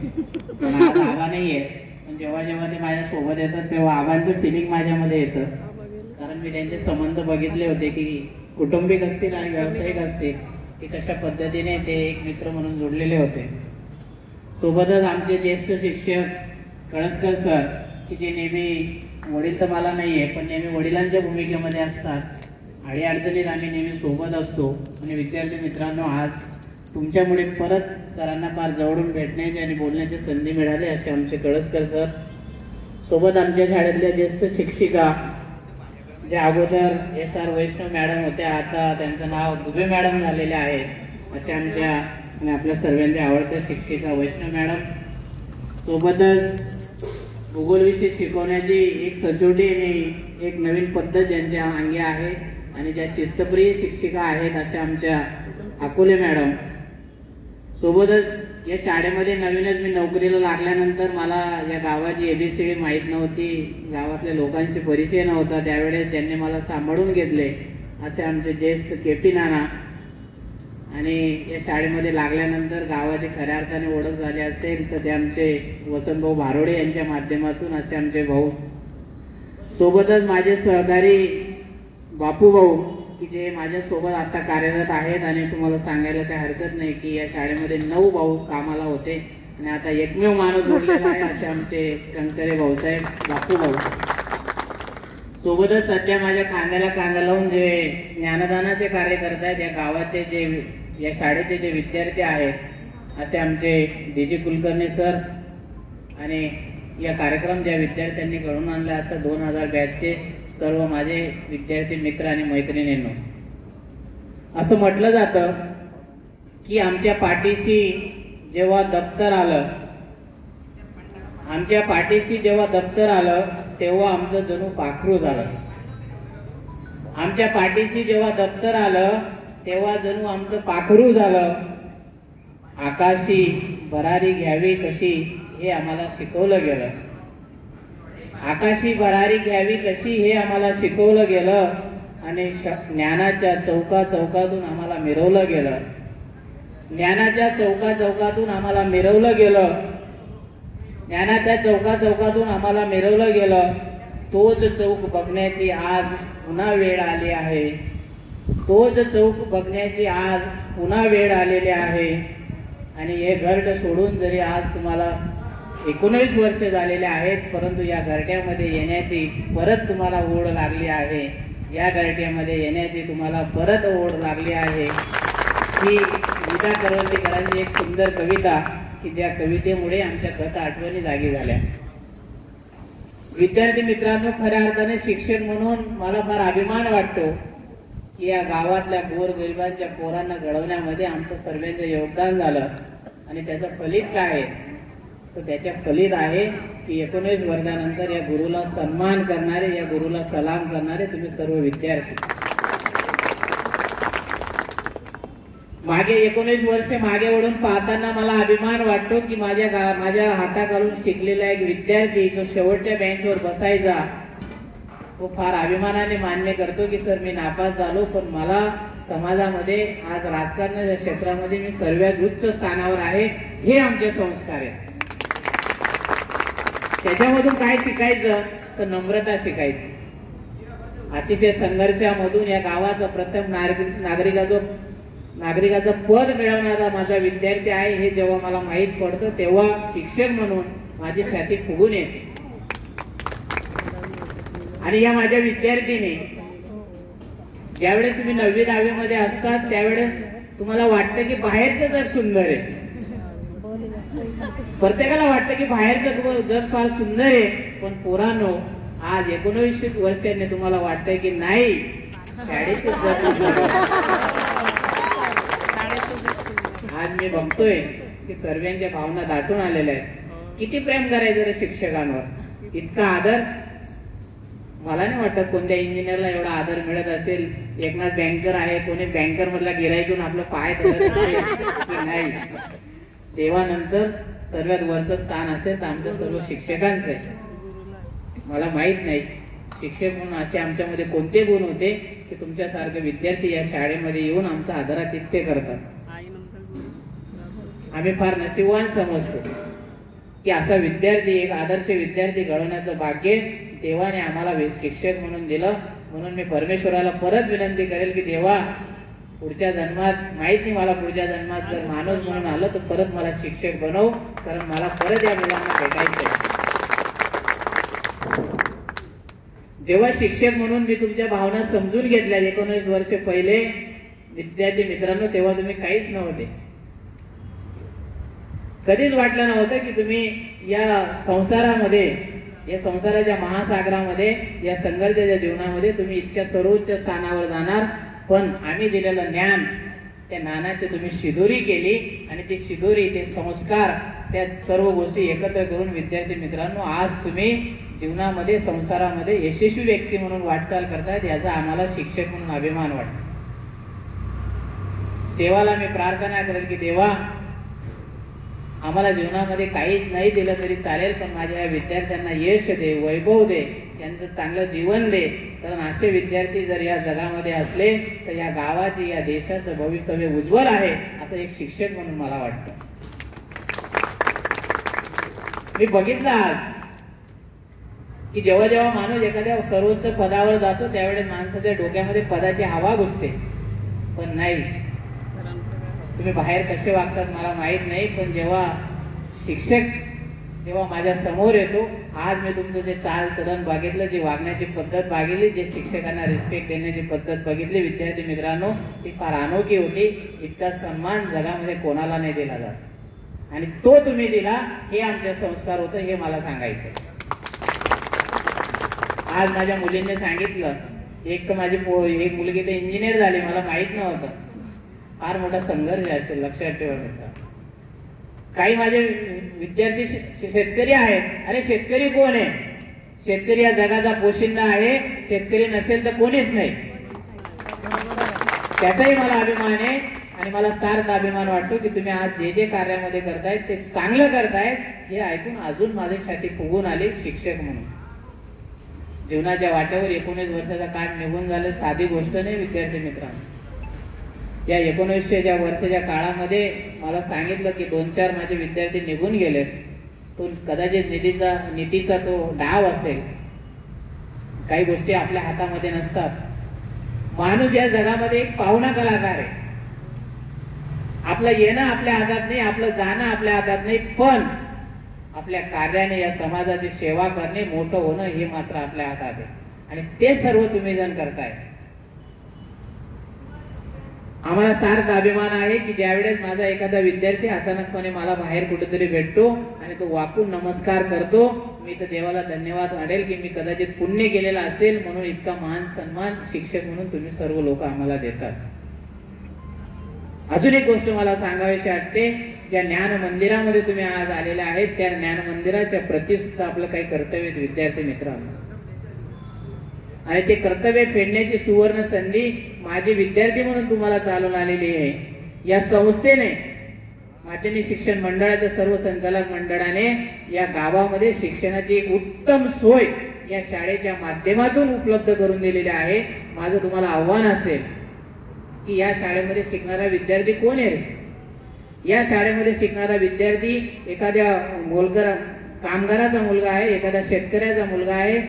पण आज आबा नाहीये, पण जेव्हा जेव्हा ते माझ्या सोबत येतात तेव्हा आबांचं फिलिंग माझ्यामध्ये येतं. कारण मी त्यांचे संबंध बघितले होते की कुटुंबिक असतील आणि व्यावसायिक असतील की कशा पद्धतीने ते एक मित्र म्हणून जोडलेले होते. सोबतच आमचे ज्येष्ठ शिक्षक कळसकर सर की जे नेहमी, वडील तर मला नाहीये पण नेहमी वडिलांच्या भूमिकेमध्ये असतात. अडीअडचणीत आम्ही नेहमी सोबत असतो. आणि विद्यार्थी मित्रांनो, आज तुमच्यामुळे परत सरांना फार जवळून भेटण्याची आणि बोलण्याची संधी मिळाली असे आमचे कळसकर सर. सोबत आमच्या शाळेतल्या ज्येष्ठ शिक्षिका ज्या अगोदर SR वैष्णव मॅडम होत्या, आता त्यांचं नाव दुबे मॅडम झालेले आहे, असे आमच्या आणि आपल्या सर्वांच्या आवडत्या शिक्षिका वैष्णव मॅडम. सोबतच भूगोल विषय शिकवण्याची एक सचोटी आणि एक नवीन पद्धत ज्यांच्या अंगी आहे आणि ज्या शिस्तप्रिय शिक्षिका आहेत अशा आमच्या अकोले मॅडम. सोबतच या शाळेमध्ये नवीनच मी नोकरीला लागल्यानंतर मला या गावाची ABCD माहीत नव्हती, गावातल्या लोकांशी परिचय नव्हता, त्यावेळेस ज्यांनी मला सांभाळून घेतले असे आमचे ज्येष्ठ KP नाना. आणि या शाळेमध्ये लागल्यानंतर गावाची खऱ्या अर्थाने ओळख झाली असेल तर ते आमचे वसंतभाऊ भारोडे यांच्या माध्यमातून असे आमचे भाऊ. सोबतच माझे सहकारी बापू भाऊ की जे माझ्यासोबत आता कार्यरत आहेत. आणि तुम्हाला सांगायला काही हरकत नाही की या शाळेमध्ये 9 भाऊ कामाला होते आणि आता एकमेव माणूस जोडलेला आहे असे आमचे कंकरे भाऊसाहेब बापू भाऊ. सोबतच सध्या माझ्या खांद्याला खांदा लावून जे ज्ञानदानाचे कार्य करत आहेत या गावाचे जे, या शाळेचे जे विद्यार्थी आहेत असे आमचे DG कुलकर्णी सर. आणि या कार्यक्रम ज्या विद्यार्थ्यांनी घडवून आणला असं 2000 बॅचचे सर्व माझे विद्यार्थी मित्र आणि मैत्रिणींनो. असं म्हटलं जातं की आमच्या पाठीशी जेव्हा दप्तर आलं, आमच्या पाठीशी जेव्हा दप्तर आलं तेव्हा आमचं जणू पाखरू झालं. आमच्या पाठीशी जेव्हा दप्तर आलं तेव्हा जणू आमचं पाखरू झालं. आकाशी भरारी घ्यावी कशी हे आम्हाला शिकवलं गेलं. आकाशी भरारी घ्यावी कशी हे आम्हाला शिकवलं गेलं. आणि ज्ञानाच्या चौका चौकातून आम्हाला मिरवलं गेलं. ज्ञानाच्या चौका चौकातून आम्हाला मिरवलं गेलं. ज्ञानाच्या चौका चौकातून आम्हाला मिरवलं गेलं. तोच चौक बघण्याची आज पुन्हा वेळ आली आहे. तोच चौक बघण्याची आज पुन्हा वेळ आलेली आहे. आणि हे घरट सोडून जरी आज तुम्हाला 19 वर्ष झालेले आहेत, परंतु या घरट्यामध्ये येण्याची परत तुम्हाला ओढ लागली आहे. या घरट्यामध्ये येण्याची तुम्हाला परत ओढ लागली आहे. ही विदा करवंदीकरांची एक सुंदर कविता की ज्या कवितेमुळे आमच्या कथा आठवणी जागी झाल्या. विद्यार्थी मित्रांनो, खऱ्या अर्थाने शिक्षक म्हणून मला फार अभिमान वाटतो की या गावातल्या गोरगरिबांच्या पोरांना घडवण्यामध्ये आमचं सर्वांचं योगदान झालं. आणि त्याचं फलित काय आहे तर त्याच्या फलित आहे की 19 वर्षानंतर या गुरुला सन्मान करणारे, या गुरुला सलाम करणारे तुम्ही सर्व विद्यार्थी. मागे 19 वर्ष मागे वळून पाहताना मला अभिमान वाटतो की माझ्या हाताखालून शिकलेला एक विद्यार्थी जो शेवटच्या बेंचवर बसायचा तो फार अभिमानाने मान्य करतो की सर मी नापास झालो, पण मला समाजामध्ये आज राजकारणाच्या क्षेत्रामध्ये मी सर्वात उच्च स्थानावर आहे. हे आमचे संस्कार आहेत. त्याच्यामधून काय शिकायचं तर नम्रता शिकायची. अतिशय संघर्षामधून या गावाचा प्रथम नागरिकाचं पद मिळवणारा माझा विद्यार्थी आहे हे जेव्हा मला माहीत पडतं तेव्हा शिक्षक म्हणून माझी छाती फुगून येते. आणि या माझ्या विद्यार्थीने ज्यावेळेस तुम्ही 9वी 10वी मध्ये असतात त्यावेळेस तुम्हाला वाटतं की बाहेरचं जग सुंदर आहे. प्रत्येकाला वाटतं की बाहेरचं जग फार सुंदर आहे, पण पोरांनो आज 19 वर्षांनी तुम्हाला वाटतंय की नाही, शाळेचं जग सुंदर आहे. आज मी बघतोय की सर्वांच्या भावना दाटून आलेल्या आहेत. किती प्रेम करायचं रे शिक्षकांवर, इतका आदर. मला नाही वाटत कोणत्या इंजिनियरला एवढा आदर मिळत असेल. एकनाथ बँकर आहे, कोणी बँकर मधला गिराईकून आपलं पाय नाही. देवानंतर सर्वात वरचं स्थान असेल तर आमचं सर्व शिक्षकांचं आहे. मला माहित नाही शिक्षक म्हणून असे आमच्यामध्ये कोणते गुण होते की तुमच्यासारखे विद्यार्थी या शाळेमध्ये येऊन आमचा आदरातिथ्य करतात. आम्ही फार नशीबवान समजतो. की असा विद्यार्थी, एक आदर्श विद्यार्थी घडवण्याचं भाग्य देवाने आम्हाला शिक्षक म्हणून दिलं. म्हणून मी परमेश्वराला परत विनंती करेल की देवा, पुढच्या जन्मात, माहित नाही मला पुढच्या जन्मात जर माणूस म्हणून आलं तर परत मला शिक्षक बनव, कारण मला परत या मुलांना भेटायचं. जेव्हा शिक्षक म्हणून मी तुमच्या भावना समजून घेतल्या 19 वर्ष पहिले विद्यार्थी मित्रांनो, तेव्हा तुम्ही काहीच नव्हते. कधीच वाटलं नव्हतं की तुम्ही या संसारामध्ये, या संसाराच्या महासागरामध्ये, या संघर्षाच्या जीवनामध्ये तुम्ही इतक्या सर्वोच्च स्थानावर जाणार. पण आम्ही दिलेलं ज्ञान, त्या ज्ञानाची तुम्ही शिदोरी केली आणि ती शिदोरी, ते संस्कार, त्या सर्व गोष्टी एकत्र करून विद्यार्थी मित्रांनो आज तुम्ही जीवनामध्ये, संसारामध्ये यशस्वी व्यक्ती म्हणून वाटचाल करतायत. याचा आम्हाला शिक्षक म्हणून अभिमान वाटतो. देवाला मी प्रार्थना करेल की देवा, आम्हाला जीवनामध्ये काहीच नाही दिलं तरी चालेल, पण माझ्या या विद्यार्थ्यांना यश दे, वैभव दे, त्यांचं चांगलं जीवन दे. कारण असे विद्यार्थी जर या जगामध्ये असले तर या गावाची, या देशाचं भवितव्य उज्ज्वल आहे, असं एक शिक्षक म्हणून मला वाटतं. मी बघितलं आज की जेव्हा जेव्हा माणूस एखाद्या सर्वोच्च पदावर जातो त्यावेळेस माणसाच्या डोक्यामध्ये पदाची हवा घुसते. पण नाही, तुम्ही बाहेर कसे वागतात मला माहित नाही, पण जेव्हा शिक्षक जेव्हा माझ्या समोर येतो, आज मी तुमचं जे चाल चलन बघितलं, जी वागण्याची पद्धत बघितली, जे शिक्षकांना रिस्पेक्ट देण्याची पद्धत बघितली विद्यार्थी मित्रांनो, ती फार अनोखी होती. इतका सन्मान जगामध्ये कोणाला नाही दिला जात आणि तो तुम्ही दिला. हे आमचे संस्कार होतं, हे मला सांगायचं. आज माझ्या मुलींनी सांगितलं, एक तर माझी एक मुलगी तर इंजिनियर झाली, मला माहित नव्हतं. फार मोठा संघर्ष असेल, लक्षात ठेवा. काही माझे विद्यार्थी शेतकरी आहेत. अरे शेतकरी कोण आहे? शेतकरी या जगाचा पोशिंदा आहे. शेतकरी नसेल तर कोणीच नाही. त्याचाही मला अभिमान आहे आणि मला सार्थ अभिमान वाटतो की तुम्ही आज जे जे कार्यामध्ये करतायत ते चांगलं करतायत. हे ऐकून अजून माझी छाती फुगून आली शिक्षक म्हणून. जीवनाच्या वाट्यावर 19 वर्षाचा काळ निघून झाले, साधी गोष्ट नाही विद्यार्थी मित्रांनो. या 1900 वर्षाच्या काळामध्ये मला सांगितलं की 2-4 माझे विद्यार्थी निघून गेलेत. तो कदाचित नीतीचा तो डाव असेल. काही गोष्टी आपल्या हातामध्ये नसतात. माणूस या जगामध्ये एक पाहुणा कलाकार आहे. आपलं येणं आपल्या हातात नाही, आपलं जाणं आपल्या हातात नाही, पण आपल्या कार्याने या समाजाची सेवा करणे, मोठं होणं हे मात्र आपल्या हातात आहे. आणि ते सर्व तुम्ही जण करताय. आम्हाला सार्थ अभिमान आहे की ज्यावेळेस माझा एखादा विद्यार्थी अचानकपणे मला बाहेर कुठेतरी भेटतो आणि तो वाकून नमस्कार करतो, मी तर देवाला धन्यवाद वाटेल की मी कदाचित पुण्य केलेला असेल म्हणून इतका मान सन्मान शिक्षक म्हणून तुम्ही सर्व लोक आम्हाला देतात. अजून एक गोष्ट मला सांगावीशी वाटते. ज्या ज्ञान मंदिरामध्ये तुम्ही आज आलेले आहेत त्या ज्ञान मंदिराच्या प्रती सुद्धा आपलं काही कर्तव्य विद्यार्थी मित्रांनो, आणि ते कर्तव्य फेडण्याची सुवर्ण संधी माझी विद्यार्थी म्हणून तुम्हाला चालून आलेली आहे. या संस्थेने, माध्यमिक शिक्षण मंडळाच्या सर्व संचालक मंडळाने या गावामध्ये शिक्षणाची एक उत्तम सोय या शाळेच्या माध्यमातून उपलब्ध करून दिलेली आहे. माझं तुम्हाला आव्हान असेल की या शाळेमध्ये शिकणारा विद्यार्थी कोण आहे? या शाळेमध्ये शिकणारा विद्यार्थी एखाद्या कामगाराचा मुलगा आहे, एखाद्या शेतकऱ्याचा मुलगा आहे,